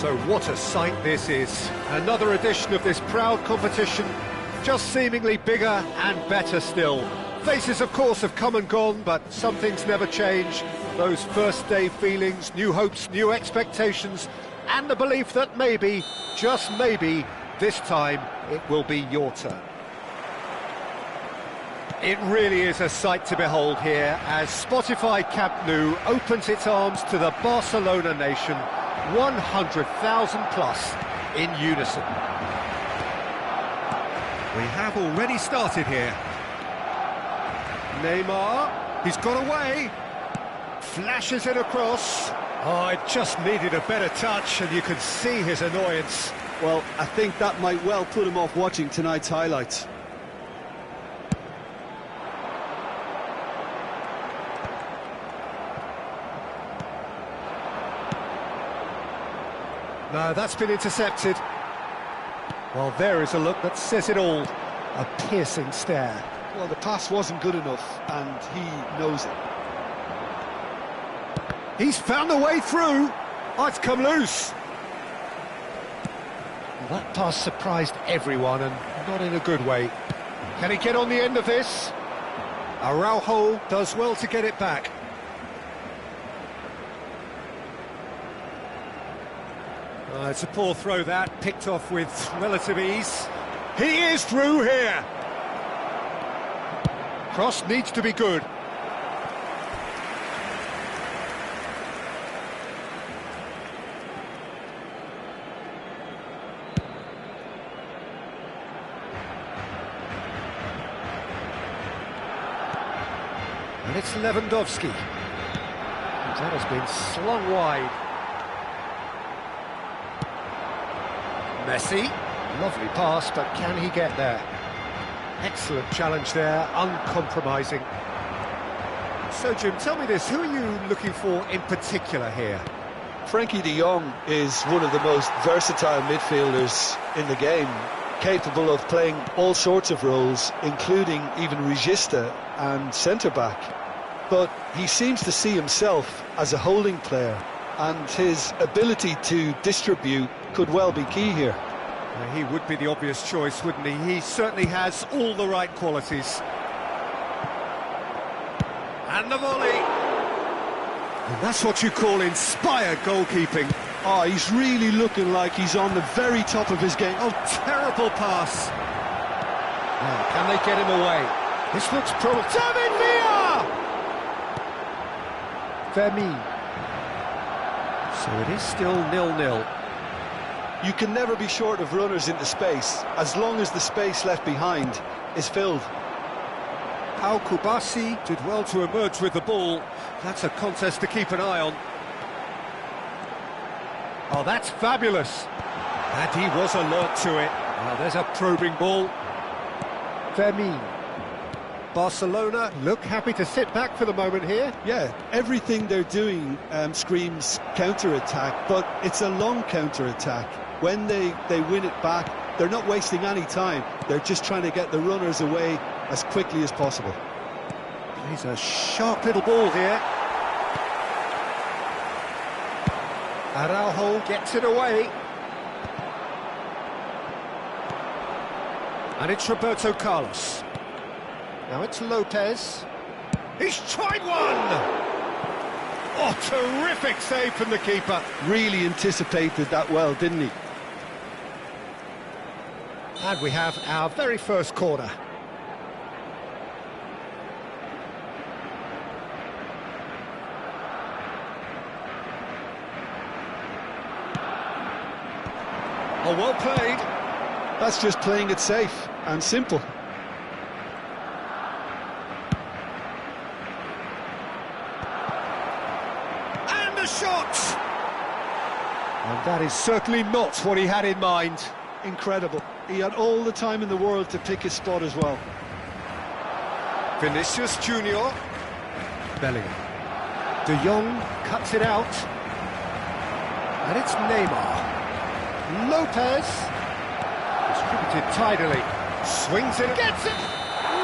So what a sight this is. Another edition of this proud competition, just seemingly bigger and better still. Faces, of course, have come and gone, but some things never change. Those first day feelings, new hopes, new expectations, and the belief that maybe, just maybe, this time it will be your turn. It really is a sight to behold here as Spotify Camp Nou opens its arms to the Barcelona nation, 100,000 plus in unison. We have already started here. Neymar, he's got away, flashes it across. Oh, it just needed a better touch, and you could see his annoyance. Well, I think that might well put him off watching tonight's highlights. No, that's been intercepted. Well, there is a look that says it all. A piercing stare. Well, the pass wasn't good enough, and he knows it. He's found a way through. Oh, it's come loose. Well, that pass surprised everyone, and not in a good way. Can he get on the end of this? Araujo does well to get it back. It's a poor throw that, picked off with relative ease. He is through here. Cross needs to be good. And it's Lewandowski. And that has been slung wide. Messi, lovely pass, but can he get there? Excellent challenge there, uncompromising. So, Jim, tell me this, who are you looking for in particular here? Frankie de Jong is one of the most versatile midfielders in the game, capable of playing all sorts of roles, including even regista and centre-back. But he seems to see himself as a holding player, and his ability to distribute could well be key here. He would be the obvious choice, wouldn't he? He certainly has all the right qualities. And the volley! And that's what you call inspired goalkeeping. Oh, he's really looking like he's on the very top of his game. Oh, terrible pass. Now, can they get him away? This looks promising. David Villa! Vermeer. So it is still 0-0. You can never be short of runners into space, as long as the space left behind is filled. Al Kubasi did well to emerge with the ball. That's a contest to keep an eye on. Oh, that's fabulous. And he was alert to it. Now there's a probing ball. Vermeer. Barcelona look happy to sit back for the moment here. Yeah, everything they're doing screams counter-attack, but it's a long counter-attack. When they win it back, they're not wasting any time. They're just trying to get the runners away as quickly as possible. He's a sharp little ball here. Araujo gets it away. And it's Roberto Carlos. Now it's Lopez. He's tried one! Oh, terrific save from the keeper. Really anticipated that well, didn't he? And we have our very first corner. Oh, well played. That's just playing it safe and simple. And a shot! And that is certainly not what he had in mind. Incredible. He had all the time in the world to pick his spot as well. Vinicius Junior. Bellingham. De Jong cuts it out. And it's Neymar. Lopez. Distributed tidily. Swings it, gets it!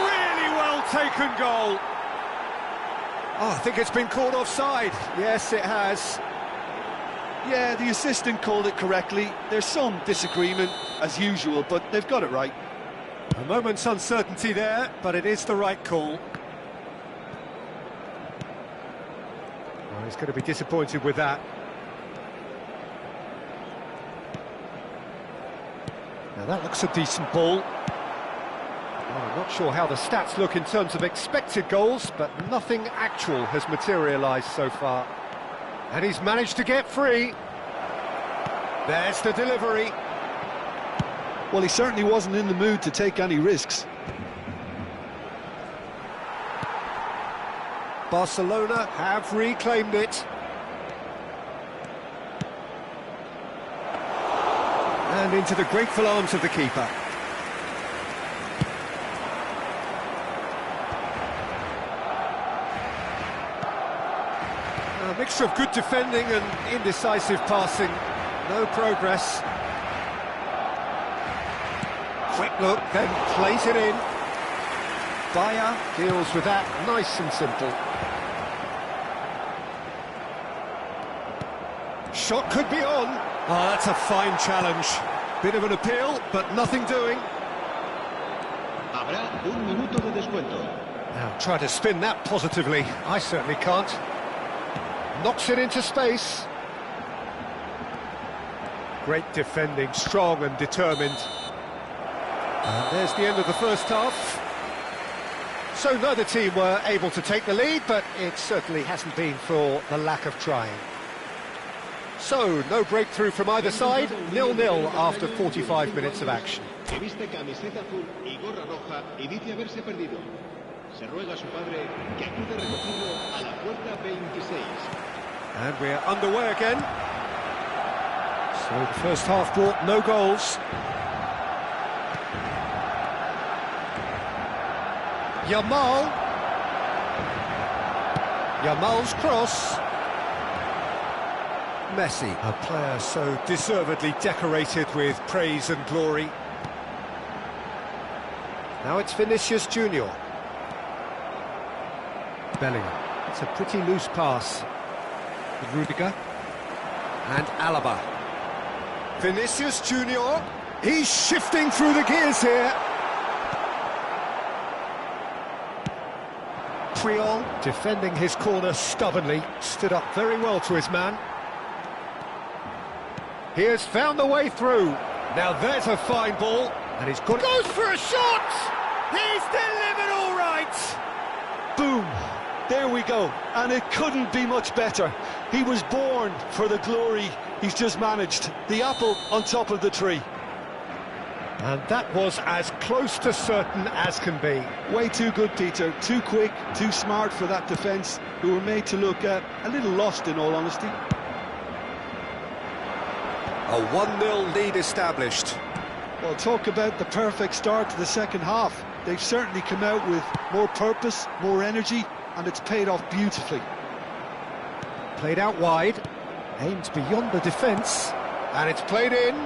Really well taken goal. Oh, I think it's been called offside. Yes, it has. Yeah, the assistant called it correctly. There's some disagreement, as usual, but they've got it right. A moment's uncertainty there, but it is the right call. Well, he's going to be disappointed with that. Now that looks a decent ball. Well, I'm not sure how the stats look in terms of expected goals, but nothing actual has materialised so far. And he's managed to get free. There's the delivery. Well, he certainly wasn't in the mood to take any risks. Barcelona have reclaimed it. And into the grateful arms of the keeper. A mixture of good defending and indecisive passing. No progress. Quick look, then plays it in. Bayer deals with that nice and simple. Shot could be on. Oh, that's a fine challenge. Bit of an appeal, but nothing doing. Habrá un minuto de descuento. Now try to spin that positively. I certainly can't. Knocks it into space. Great defending, strong and determined. And there's the end of the first half. So neither team were able to take the lead, but it certainly hasn't been for the lack of trying. So, no breakthrough from either side, 0-0 after 45 minutes of action. Viste camiseta azul y gorra roja y dice haberse perdido. Se ruega a su padre que acude a recogerlo a la puerta 26. And we're underway again. So the first half brought no goals. Yamal's cross. Messi, a player so deservedly decorated with praise and glory. Now it's Vinicius Junior. Bellingham. It's a pretty loose pass. Rudiger. And Alaba. Vinicius Junior. He's shifting through the gears here. Puyol, defending his corner stubbornly, stood up very well to his man. He has found the way through. Now there's a fine ball, and he's got... Goes for a shot! He's delivered all right! Boom! There we go, and it couldn't be much better. He was born for the glory he's just managed. The apple on top of the tree. And that was as close to certain as can be. Way too good, Peter. Too quick, too smart for that defence, who were made to look a little lost, in all honesty. A 1-0 lead established. Well, talk about the perfect start to the second half. They've certainly come out with more purpose, more energy, and it's paid off beautifully. Played out wide, aimed beyond the defence, and it's played in.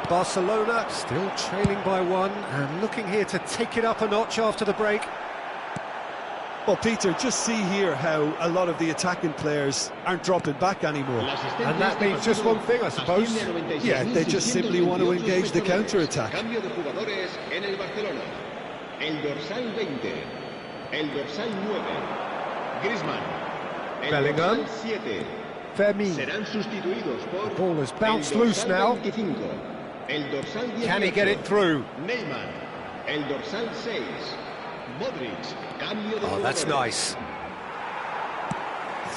Barcelona still trailing by one and looking here to take it up a notch after the break. Well, Peter, just see here how a lot of the attacking players aren't dropping back anymore. And that means just one thing, I suppose. Yeah, they just simply want to engage the counter-attack. Cambio de jugadores en el Barcelona. El dorsal 20. El dorsal 9. Griezmann. El Bellingham. dorsal 7. Fermin. Serán sustituidos por... The ball has bounced el loose dorsal now. 25. El dorsal 18. Can he get it through? Neymar. El dorsal 6. Modric. Cambio de Oh, that's jugadores. nice.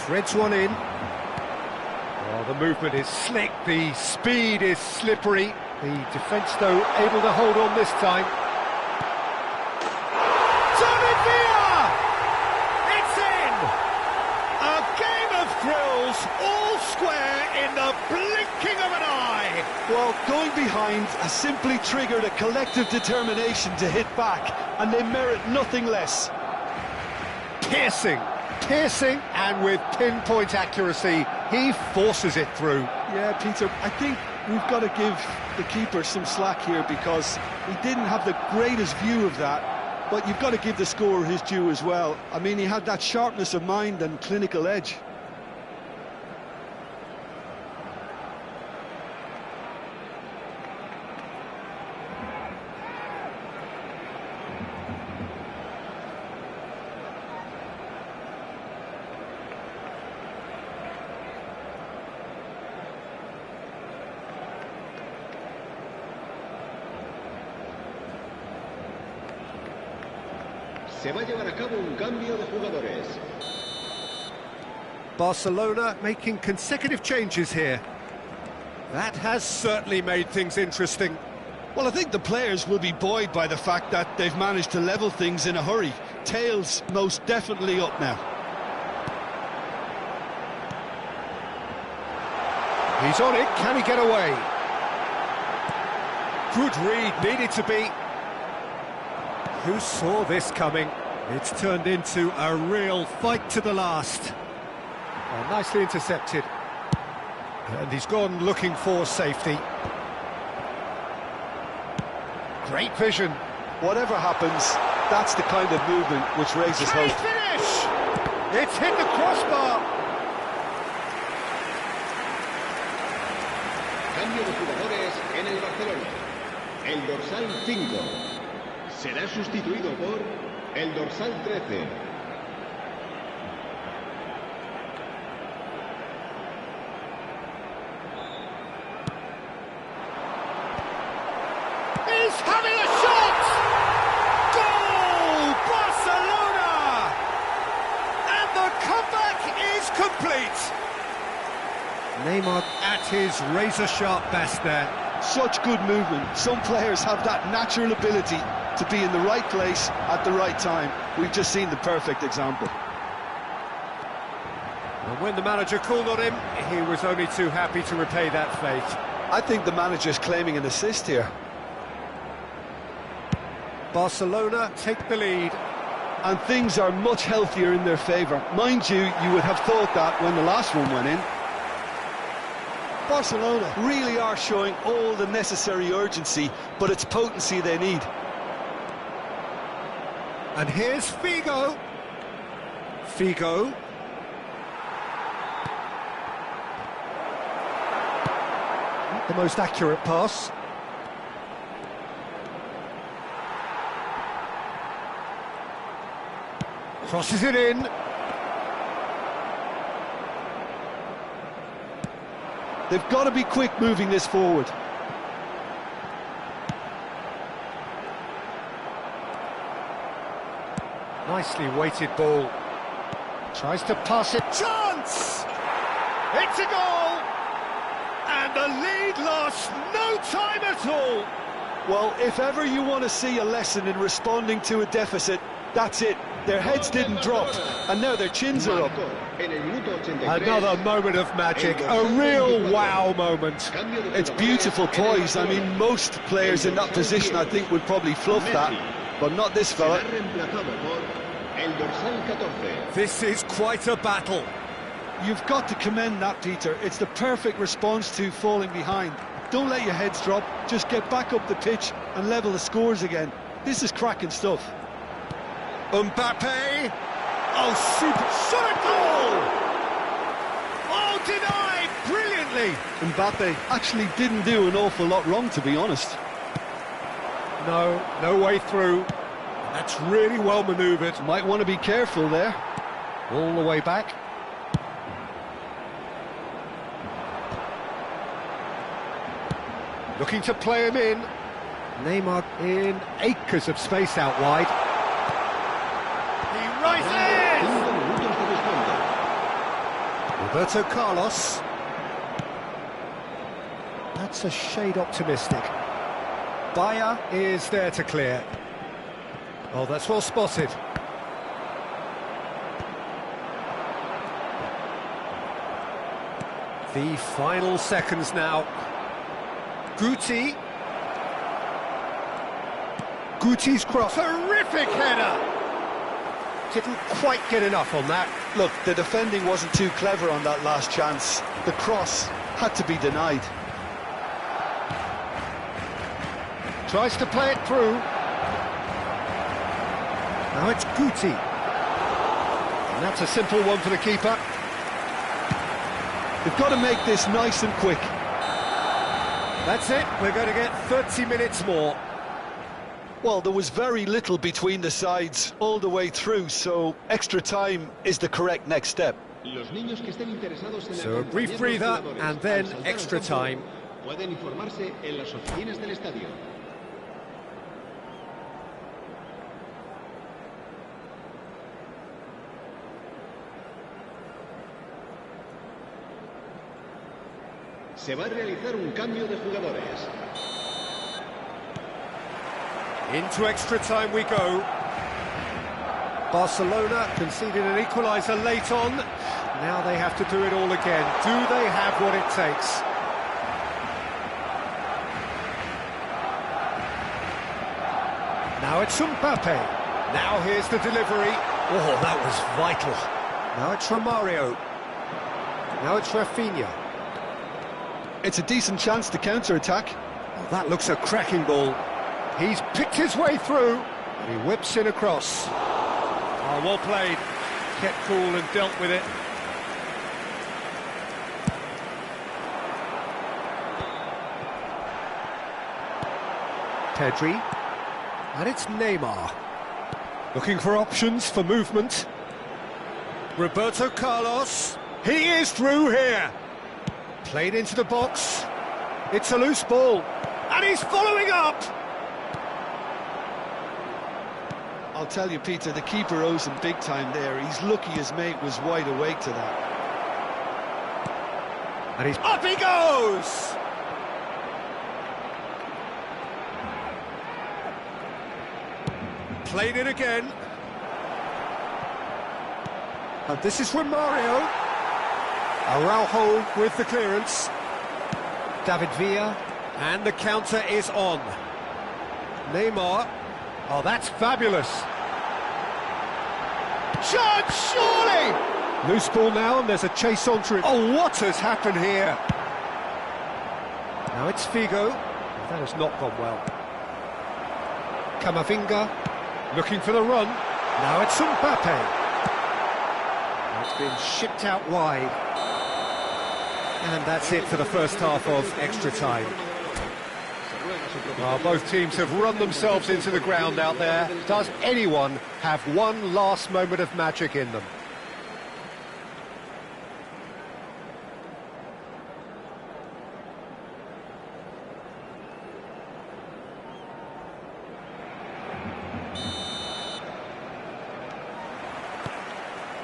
Threads one in. Oh, the movement is slick, the speed is slippery. The defence, though, able to hold on this time. It's in! A game of thrills, all square in the blinking of an eye. Well, going behind has simply triggered a collective determination to hit back, and they merit nothing less. Piercing, and with pinpoint accuracy, he forces it through. Yeah, Peter, I think we've got to give the keeper some slack here, because he didn't have the greatest view of that, But you've got to give the scorer his due as well. I mean, he had that sharpness of mind and clinical edge. Se va a llevar a cabo un cambio de jugadores. Barcelona making consecutive changes here. That has certainly made things interesting. Well, I think the players will be buoyed by the fact that they've managed to level things in a hurry. Tails most definitely up now. He's on it, can he get away? Good read, needed to be. Who saw this coming? It's turned into a real fight to the last. Oh, nicely intercepted. And he's gone looking for safety. Great vision. Whatever happens, that's the kind of movement which raises Great hope. finish! It's hit the crossbar. Cambio de jugadores en el Barcelona. El dorsal 5 será sustituido por el dorsal 13. He's having a shot! Goal! Barcelona! And the comeback is complete. Neymar at his razor-sharp best there. Such good movement. Some players have that natural ability to be in the right place at the right time. We've just seen the perfect example. And when the manager called on him, he was only too happy to repay that fate. I think the manager's claiming an assist here. Barcelona take the lead. And things are much healthier in their favour. Mind you, you would have thought that when the last one went in. Barcelona really are showing all the necessary urgency, but it's potency they need. And here's Figo. Figo. Not the most accurate pass. Crosses it in. They've got to be quick moving this forward. Nicely weighted ball. Tries to pass it. Chance! It's a goal! And the lead lost no time at all. Well, if ever you want to see a lesson in responding to a deficit, that's it. Their heads didn't drop, and now their chins are up. Another moment of magic, a real wow moment. It's beautiful poise. I mean, most players in that position, I think, would probably fluff that, but not this fella. This is quite a battle. You've got to commend that, Peter. It's the perfect response to falling behind. Don't let your heads drop, just get back up the pitch and level the scores again. This is cracking stuff. Mbappe. Oh, super shot at goal! Oh, denied brilliantly. Mbappe actually didn't do an awful lot wrong, to be honest. No way through. That's really well manoeuvred. Might want to be careful there. All the way back. Looking to play him in. Neymar in acres of space out wide. He rises! Roberto Carlos. That's a shade optimistic. Bayer is there to clear. Oh, that's well spotted. The final seconds now. Guti. Guti's cross. Terrific header! Didn't quite get enough on that. Look, the defending wasn't too clever on that last chance. The cross had to be denied. Tries to play it through. Now it's Guti. And that's a simple one for the keeper. They've got to make this nice and quick. That's it, we're going to get 30 minutes more. Well, there was very little between the sides all the way through, so extra time is the correct next step. So a brief breather and then extra time. Pueden informarse en las oficinas del estadio. Se va a realizar un cambio de jugadores. Into extra time we go. Barcelona conceded an equaliser late on. Now they have to do it all again. Do they have what it takes? Now it's Mbappe. Now here's the delivery. Oh, that was vital. Now it's Romario. Now it's Rafinha. It's a decent chance to counter-attack. Oh, that looks a cracking ball. He's picked his way through, and he whips in across. Oh, well played. Kept cool and dealt with it. Pedri. And it's Neymar. Looking for options for movement. Roberto Carlos. He is through here. Played into the box. It's a loose ball. And he's following up. I'll tell you, Peter, the keeper owes him big time there. He's lucky his mate was wide awake to that. And he's up he goes! Played it again. And this is Romario. Araujo with the clearance. David Villa. And the counter is on. Neymar. Oh, that's fabulous. Chance, surely! Loose ball now, and there's a chase onto it. Oh, what has happened here? Now it's Figo. That has not gone well. Camavinga, looking for the run. Now it's Mbappe. It's been shipped out wide. And that's it for the first half of extra time. Well, both teams have run themselves into the ground out there. Does anyone have one last moment of magic in them?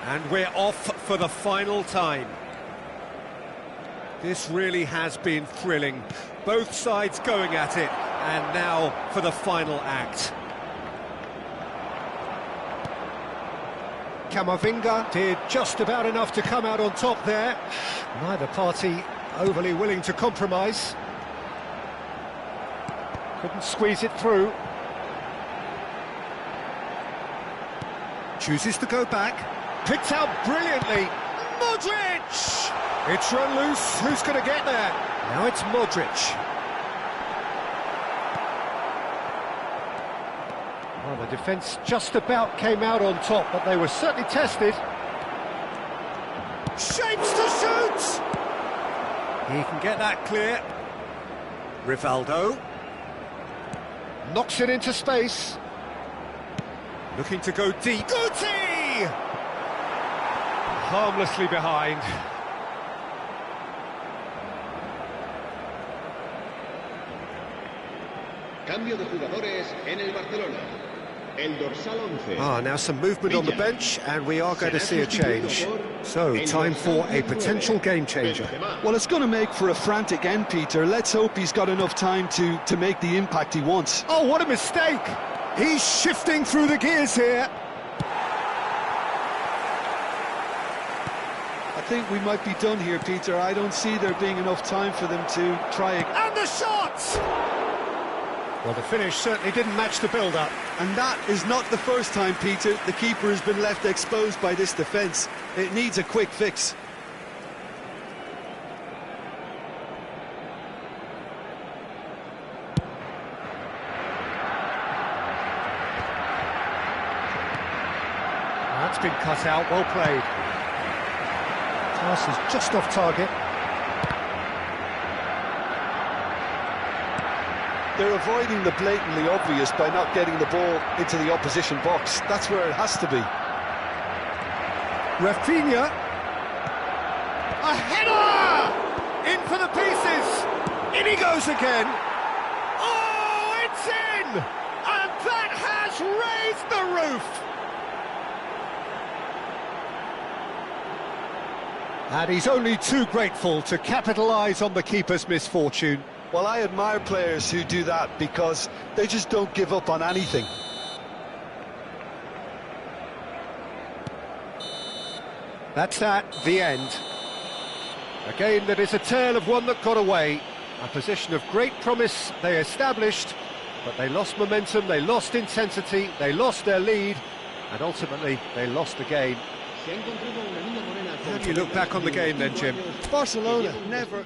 And we're off for the final time. This really has been thrilling. Both sides going at it, and now for the final act. Camavinga did just about enough to come out on top there. Neither party overly willing to compromise. Couldn't squeeze it through. Chooses to go back. Picked out brilliantly. Modric! It's run loose. Who's going to get there? Now it's Modric. Well, the defence just about came out on top, but they were certainly tested. Shapes to shoot! He can get that clear. Rivaldo. Knocks it into space. Looking to go deep. Guti! Harmlessly behind. Cambio de jugadores en el Barcelona. El dorsal 11. Now some movement on the bench, and we are going to see a change. So, time for a potential game changer. Well, it's going to make for a frantic end, Peter. Let's hope he's got enough time to make the impact he wants. Oh, what a mistake! He's shifting through the gears here. I think we might be done here, Peter. I don't see there being enough time for them to try again. And the shot! Well, the finish certainly didn't match the build-up. And that is not the first time, Peter, the keeper has been left exposed by this defence. It needs a quick fix. That's been cut out, well played. Pass is just off target. They're avoiding the blatantly obvious by not getting the ball into the opposition box. That's where it has to be. Rafinha. A header! In for the pieces. In he goes again. Oh, it's in! And that has raised the roof! And he's only too grateful to capitalise on the keeper's misfortune. Well, I admire players who do that because they just don't give up on anything. That's the end. A game that is a tale of one that got away. A position of great promise they established, but they lost momentum, they lost intensity, they lost their lead, and ultimately they lost the game. How do you look back on the game then, Jim? Barcelona never...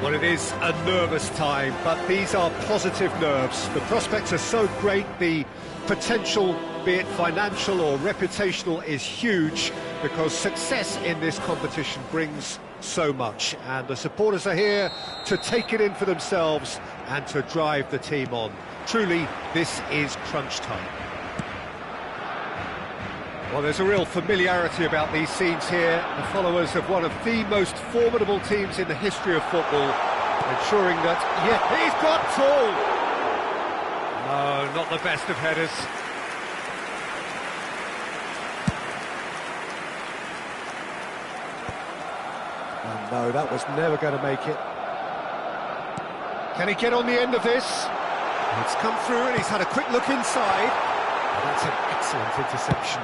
Well, it is a nervous time, but these are positive nerves. The prospects are so great, the potential, be it financial or reputational, is huge, because success in this competition brings so much, and the supporters are here to take it in for themselves and to drive the team on. Truly, this is crunch time. Well, there's a real familiarity about these scenes here. The followers of one of the most formidable teams in the history of football, ensuring that, yeah, he's got full. No, not the best of headers. Oh, no, that was never going to make it. Can he get on the end of this? It's come through and he's had a quick look inside. And that's an excellent interception.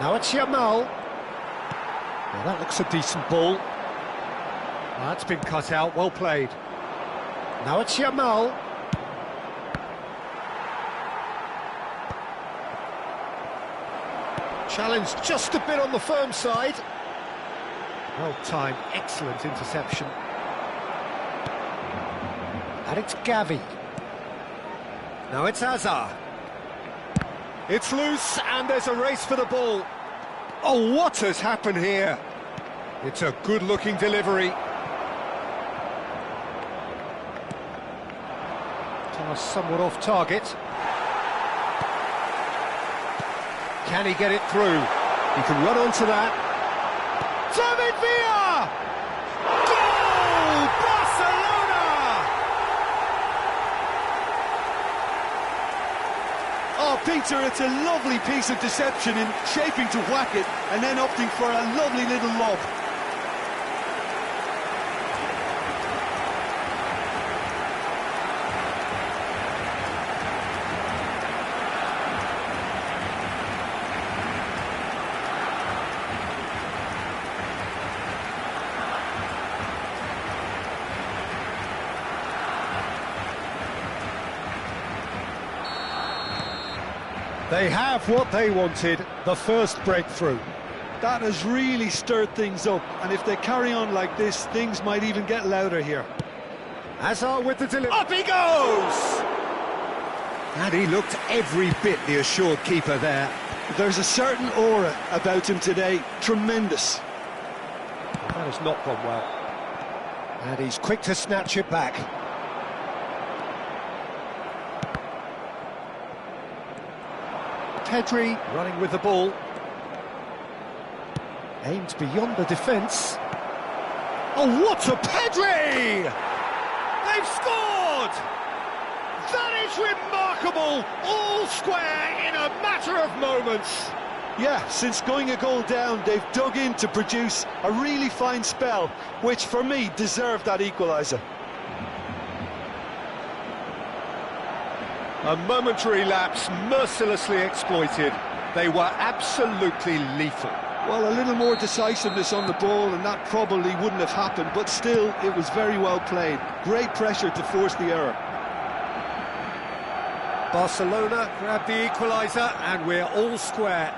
Now it's Yamal. Well, that looks a decent ball. Well, that's been cut out, well played. Now it's Yamal. Challenge just a bit on the firm side. Well timed, excellent interception. And it's Gavi. Now it's Hazard. It's loose, and there's a race for the ball. Oh, what has happened here? It's a good-looking delivery. Somewhat off target. Can he get it through? He can run onto that. David Villa! Goal! Barcelona! Oh, Peter, it's a lovely piece of deception in shaping to whack it and then opting for a lovely little lob. They have what they wanted, the first breakthrough. That has really stirred things up, and if they carry on like this, things might even get louder here. Hazard with the delivery. Up he goes! And he looked every bit the assured keeper there. There's a certain aura about him today. Tremendous. That has not gone well. And he's quick to snatch it back. Pedri running with the ball. Aimed beyond the defence. Oh, what a Pedri! They've scored! That is remarkable! All square in a matter of moments. Yeah, since going a goal down, they've dug in to produce a really fine spell, which for me deserved that equaliser. A momentary lapse mercilessly exploited. They were absolutely lethal. Well, a little more decisiveness on the ball and that probably wouldn't have happened, but still, it was very well played. Great pressure to force the error. Barcelona grabbed the equaliser and we're all square.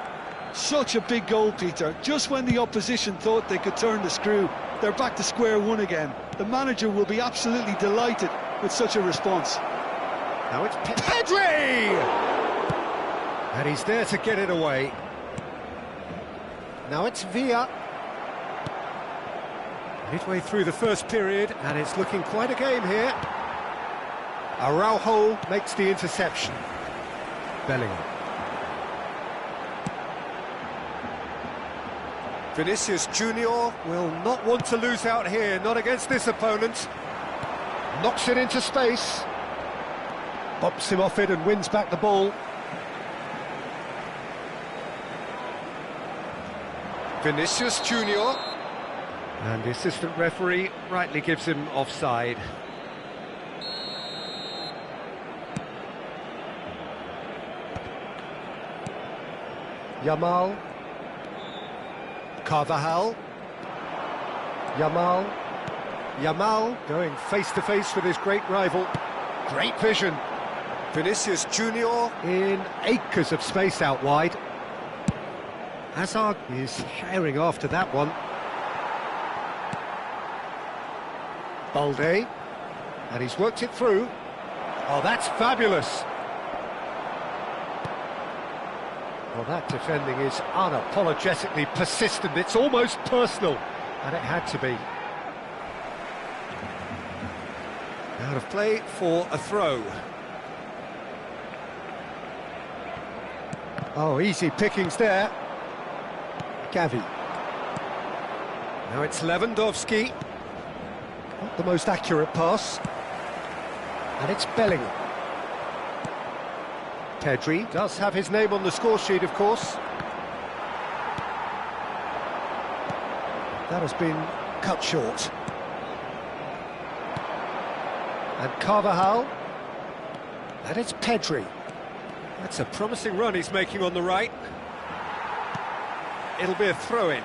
Such a big goal, Peter. Just when the opposition thought they could turn the screw, they're back to square one again. The manager will be absolutely delighted with such a response. Now it's Pedri! And he's there to get it away. Now it's Villa. Midway through the first period, and it's looking quite a game here. Araujo makes the interception. Bellingham. Vinicius Junior will not want to lose out here, not against this opponent. Knocks it into space. Bumps him off it and wins back the ball. Vinicius Junior. And the assistant referee rightly gives him offside. Yamal. Carvajal. Yamal going face to face with his great rival. Great vision. Vinicius Junior in acres of space out wide. Hazard is herring after that one. Balde. And he's worked it through. Oh, that's fabulous. Well, that defending is unapologetically persistent. It's almost personal, and it had to be. Out of play for a throw. Oh, easy pickings there. Gavi. Now it's Lewandowski. Not the most accurate pass. And it's Bellingham. Pedri does have his name on the score sheet, of course. That has been cut short. And Carvajal. And it's Pedri. That's a promising run he's making on the right. It'll be a throw-in.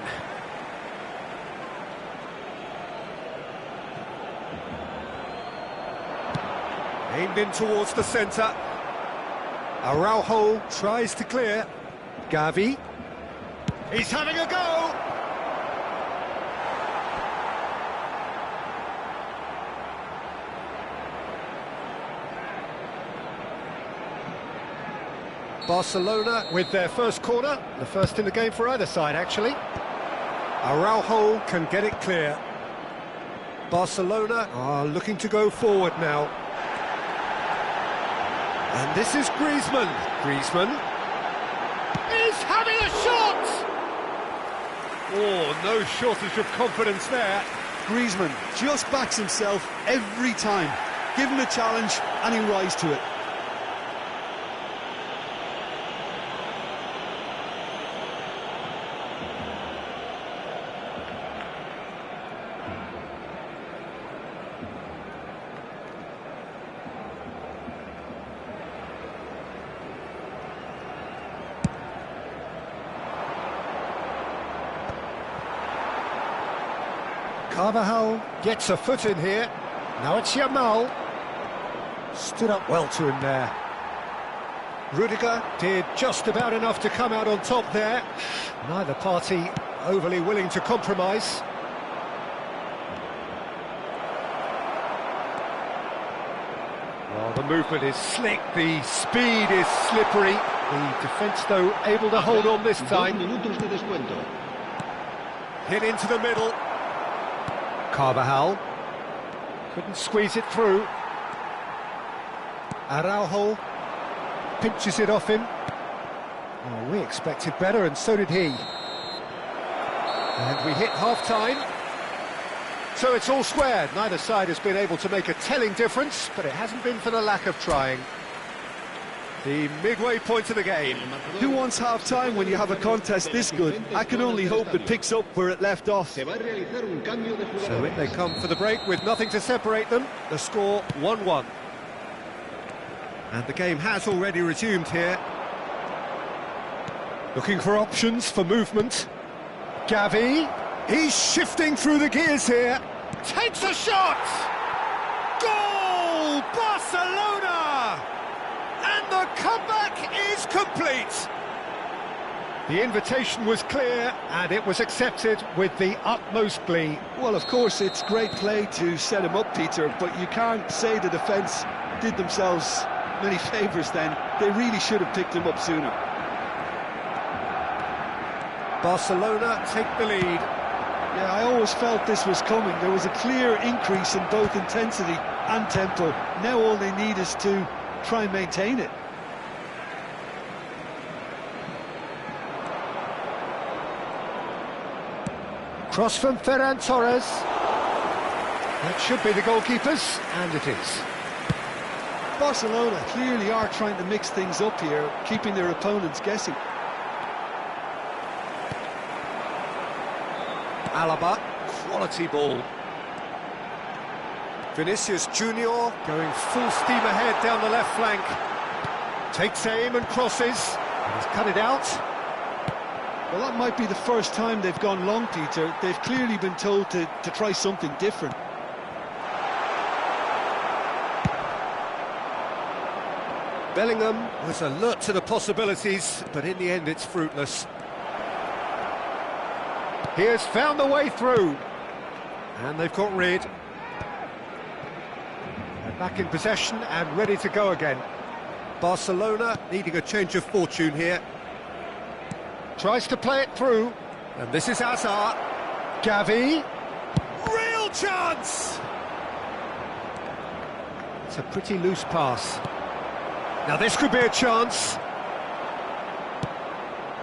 Aimed in towards the centre. Araujo tries to clear. Gavi. He's having a go! Barcelona with their first corner, the first in the game for either side, actually. Araujo can get it clear. Barcelona are looking to go forward now. And this is Griezmann. Griezmann is having a shot! Oh, no shortage of confidence there. Griezmann just backs himself every time. Give him a challenge and he'll rise to it. Carvajal gets a foot in here. Now it's Yamal. Stood up well to him there. Rudiger did just about enough to come out on top there. Neither party overly willing to compromise. Well, the movement is slick, the speed is slippery. The defence, though, able to hold on this time. Hit into the middle. Carvajal couldn't squeeze it through. Araujo pinches it off him. Oh, we expected better, and so did he. And we hit half-time. So it's all squared. Neither side has been able to make a telling difference, but it hasn't been for the lack of trying. The midway point of the game. Who wants half-time when you have a contest this good? I can only hope it picks up where it left off. So in they come for the break with nothing to separate them. The score 1-1. And the game has already resumed here. Looking for options for movement. Gavi, he's shifting through the gears here. Takes a shot! Goal! Barcelona! And the comeback is complete. The invitation was clear, and it was accepted with the utmost glee. Well, of course, it's great play to set him up, Peter, but you can't say the defence did themselves many favours then. They really should have picked him up sooner. Barcelona take the lead. Yeah, I always felt this was coming. There was a clear increase in both intensity and tempo. Now all they need is to try and maintain it. Cross from Ferran Torres. That should be the goalkeepers, and it is. Barcelona clearly are trying to mix things up here, keeping their opponents guessing. Alaba, quality ball. Vinicius Junior going full steam ahead down the left flank. Takes aim and crosses. He's cut it out. Well, that might be the first time they've gone long, Peter. They've clearly been told to try something different. Bellingham was alert to the possibilities, but in the end it's fruitless. He has found the way through, and they've got rid. They're back in possession and ready to go again. Barcelona needing a change of fortune here. Tries to play it through, and this is Hazard. Gavi. Real chance! It's a pretty loose pass. Now this could be a chance.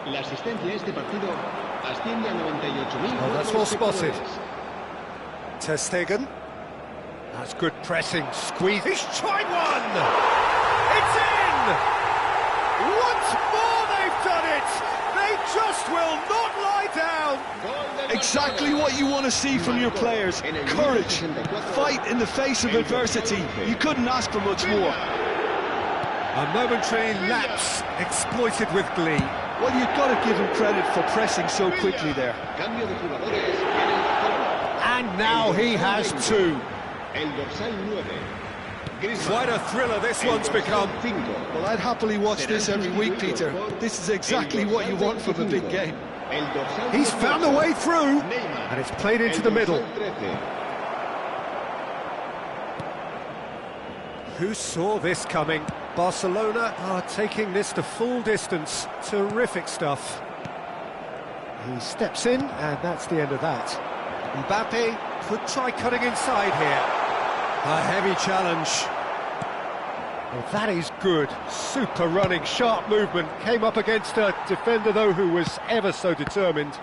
La asistencia a este partido asciende a 98.000. Oh, that's well spotted. Ter Stegen. That's good pressing. Squeeze. He's tried one! It's in! Once more they've done it! They just will not lie down! Exactly what you want to see from your players. Courage, fight in the face of adversity. You couldn't ask for much more. A momentary lapse exploited with glee. Well, you've got to give him credit for pressing so quickly there. And now he has two. Quite a thriller this one's become. Well, I'd happily watch this every week, Peter. This is exactly what you want from a big game. He's found the way through, and it's played into the middle. Who saw this coming? Barcelona are taking this to full distance. Terrific stuff. He steps in, and that's the end of that. Mbappe could try cutting inside here. A heavy challenge. Well, that is good. Super running, sharp movement. Came up against a defender, though, who was ever so determined.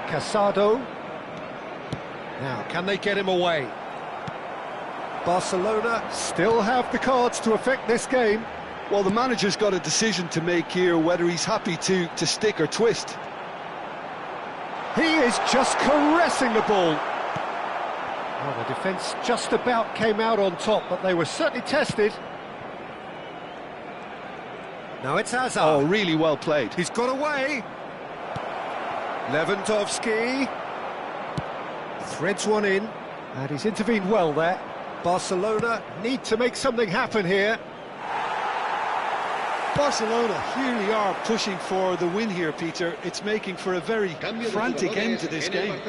Casado. Now, can they get him away? Barcelona still have the cards to affect this game. Well, the manager's got a decision to make here, whether he's happy to stick or twist. He is just caressing the ball. Well, the defence just about came out on top, but they were certainly tested. Now it's Hazard. Oh, really well played. He's got away. Lewandowski threads one in, and he's intervened well there. Barcelona need to make something happen here. Barcelona really are pushing for the win here, Peter. It's making for a very frantic end to this game.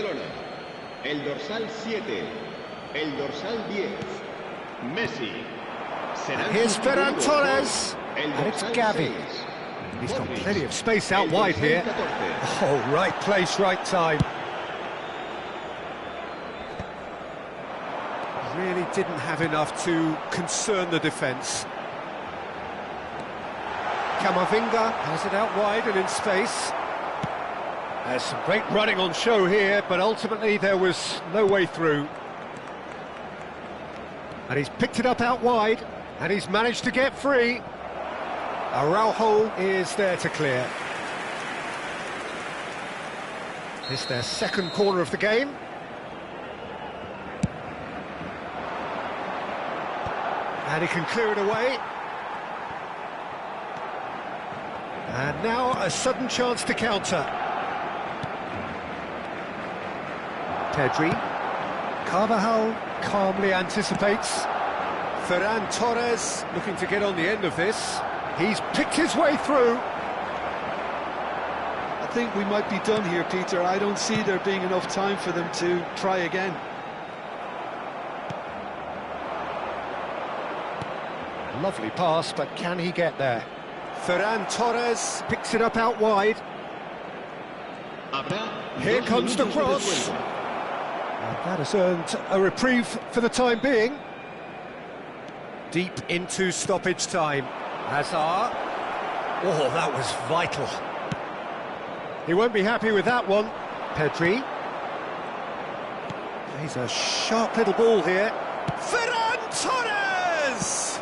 El dorsal 7, el dorsal 10, Messi. Here's Ferran Torres, and it's Gavi. He's got plenty of space out wide here. Oh, right place, right time. Really didn't have enough to concern the defence. Camavinga has it out wide and in space. There's some great running on show here, but ultimately there was no way through. And he's picked it up out wide, and he's managed to get free. Araujo is there to clear. It's their second corner of the game. And he can clear it away. And now a sudden chance to counter. Pedri. Carvajal calmly anticipates. Ferran Torres looking to get on the end of this. He's picked his way through. I think we might be done here, Peter. I don't see there being enough time for them to try again. Lovely pass, but can he get there? Ferran Torres picks it up out wide. Here comes the cross. And that has earned a reprieve for the time being. Deep into stoppage time. Hazard. Oh, that was vital. He won't be happy with that one. Pedri. He's a sharp little ball here. Ferran Torres!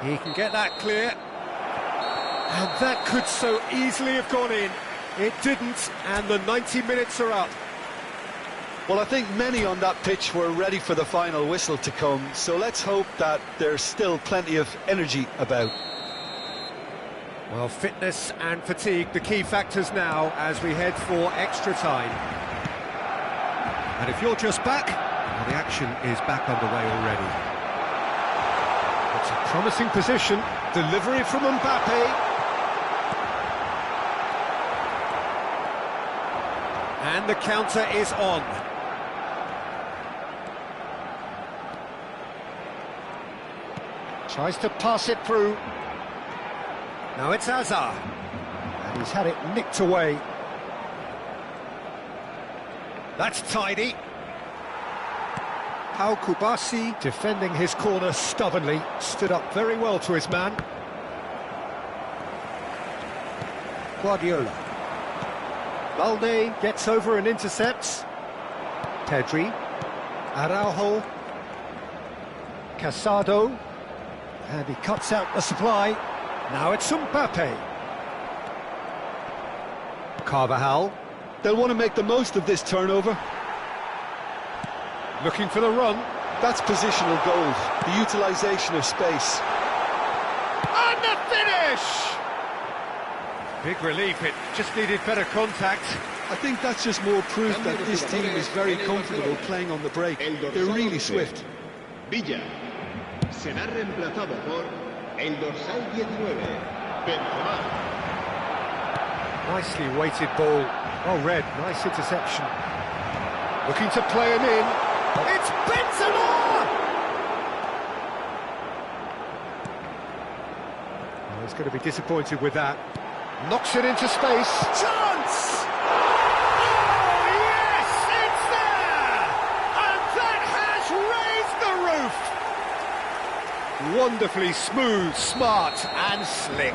He can get that clear. And that could so easily have gone in. It didn't, and the 90 minutes are up. Well, I think many on that pitch were ready for the final whistle to come, so let's hope that there's still plenty of energy about. Well, fitness and fatigue, the key factors now as we head for extra time. And if you're just back, well, the action is back underway already. It's a promising position. Delivery from Mbappe. And the counter is on. Tries to pass it through. Now it's Hazard. And he's had it nicked away. That's tidy. Pau Kubasi, defending his corner stubbornly, stood up very well to his man. Guardiola. Balde gets over and intercepts. Pedri. Araujo. Casado. And he cuts out the supply. Now it's Mbappe. Carvajal. They'll want to make the most of this turnover. Looking for the run. That's positional goal, the utilisation of space. And the finish! Big relief, it just needed better contact. I think that's just more proof that this team is very comfortable playing on the break. They're really swift. Villa será reemplazado por el dorsal 19, Benzema. Nicely weighted ball. Well read, nice interception. Looking to play him in. It's Benzema! Oh, he's going to be disappointed with that. Knocks it into space. Chance! Oh, yes! It's there! And that has raised the roof! Wonderfully smooth, smart and slick.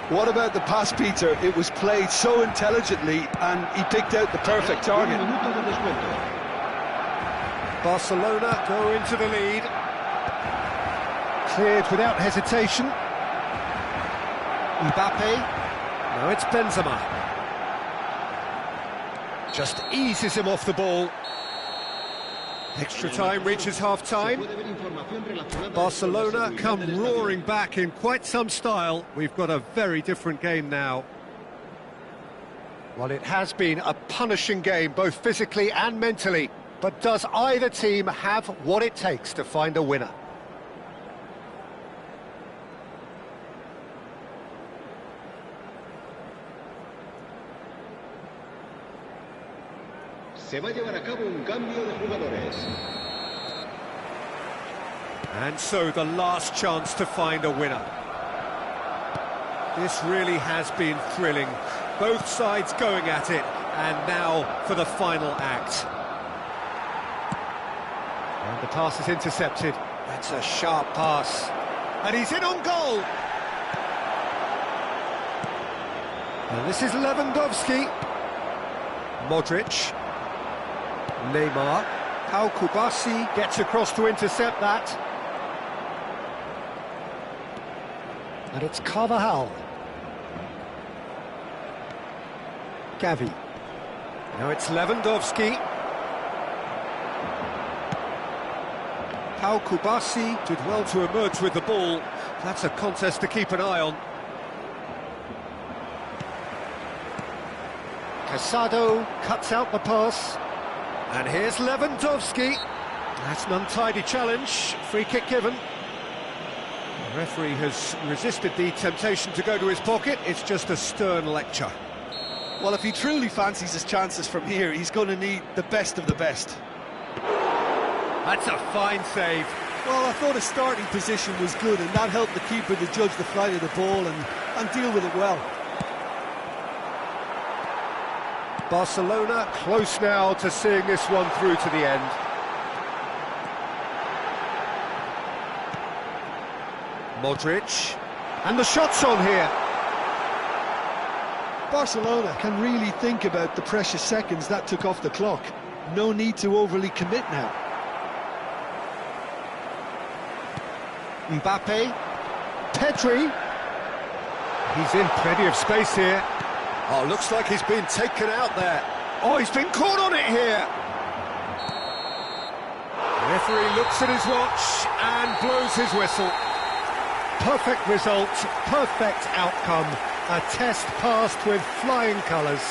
What about the pass, Peter? It was played so intelligently and he picked out the perfect target. Barcelona go into the lead. Cleared without hesitation. Mbappe. Now it's Benzema. Just eases him off the ball. Extra time reaches half-time. Barcelona come roaring back in quite some style. We've got a very different game now. Well, it has been a punishing game, both physically and mentally. But does either team have what it takes to find a winner? Se va a llevar a cabo un cambio de jugadores. And so the last chance to find a winner. This really has been thrilling. Both sides going at it, and now for the final act. And the pass is intercepted. That's a sharp pass. And he's in on goal! And this is Lewandowski. Modric. Neymar. Pau Kubasi gets across to intercept that. And it's Carvajal. Gavi. Now it's Lewandowski. Pau Kubasi did well to emerge with the ball. That's a contest to keep an eye on. Casado cuts out the pass. And here's Lewandowski. That's an untidy challenge. Free kick given. The referee has resisted the temptation to go to his pocket. It's just a stern lecture. Well, if he truly fancies his chances from here, he's going to need the best of the best. That's a fine save. Well, I thought his starting position was good, and that helped the keeper to judge the flight of the ball and deal with it well. Barcelona close now to seeing this one through to the end. Modric. And the shot's on here. Barcelona can really think about the precious seconds that took off the clock. No need to overly commit now. Mbappe. Pedri. He's in plenty of space here. Oh, looks like he's been taken out there. Oh, he's been caught on it here. The referee looks at his watch and blows his whistle. Perfect result, perfect outcome. A test passed with flying colours.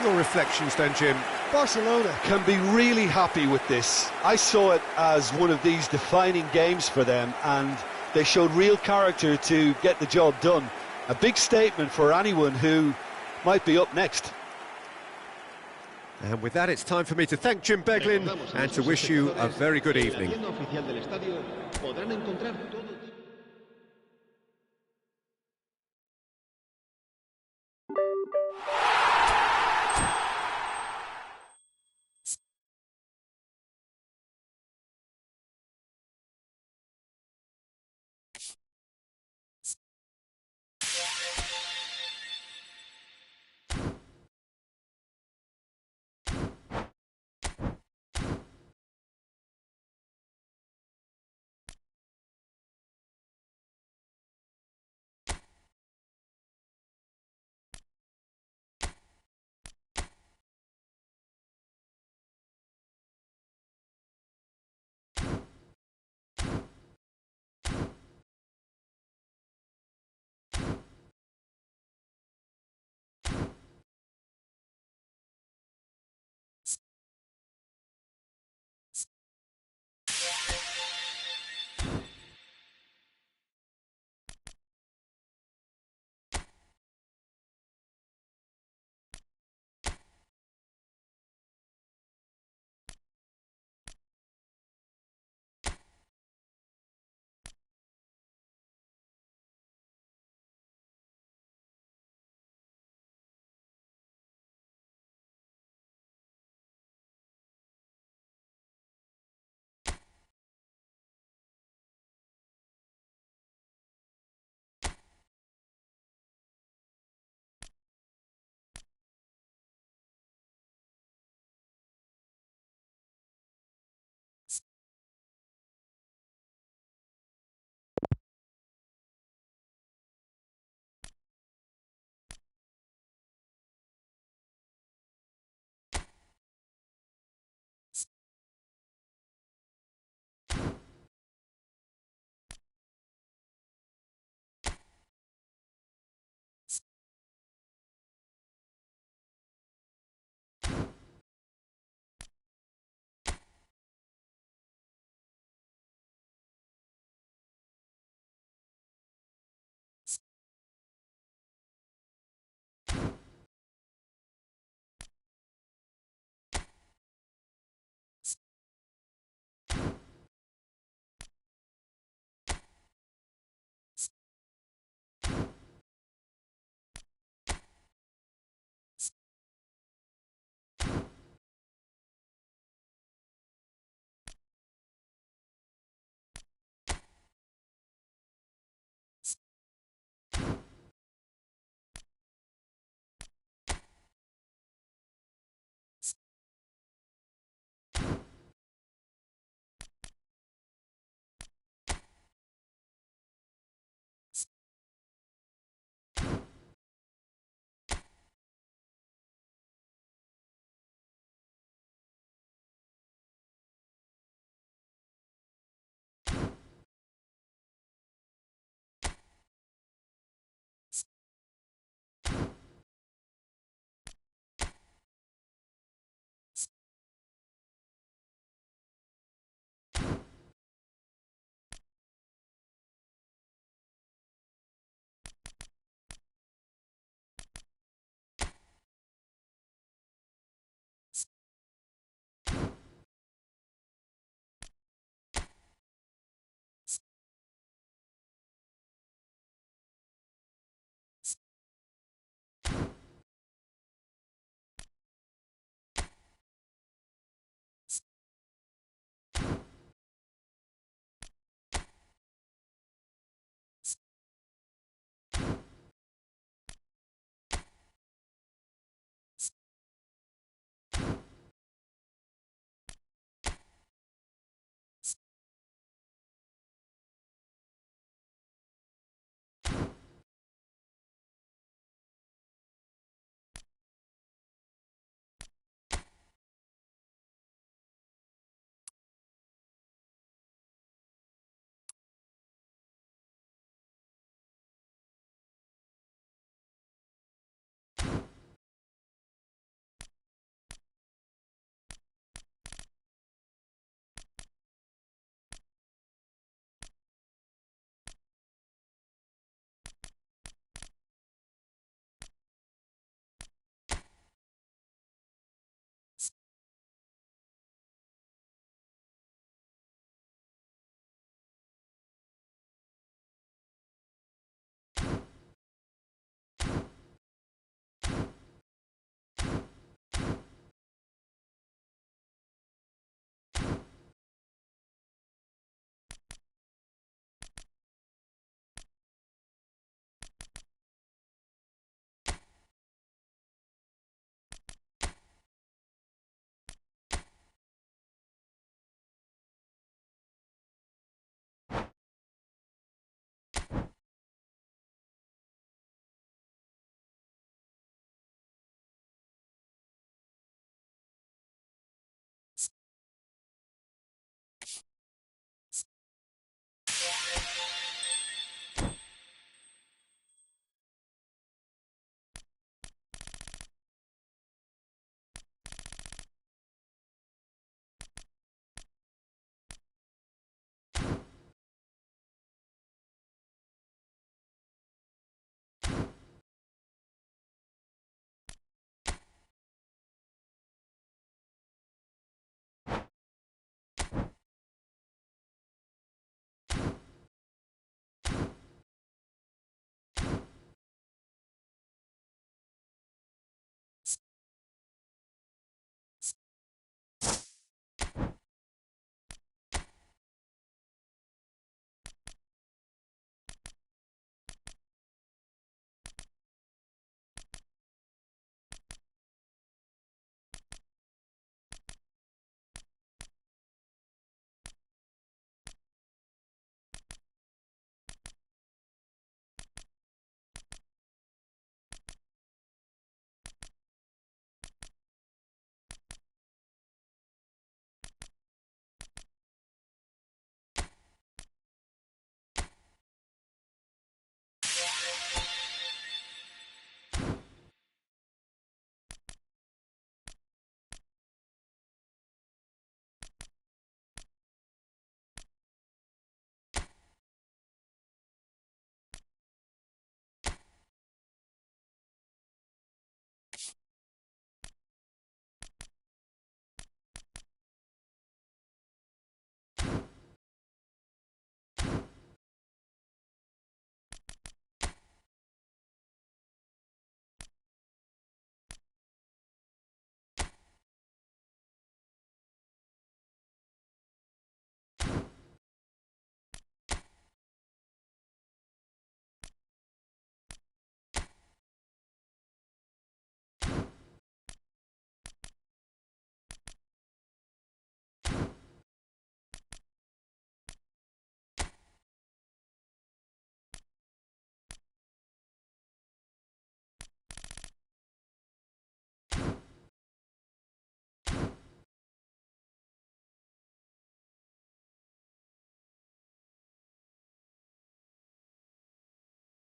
Your reflections then, Jim? Barcelona can be really happy with this. I saw it as one of these defining games for them, and they showed real character to get the job done. A big statement for anyone who might be up next. And with that, it's time for me to thank Jim Beglin and to wish you a very good evening.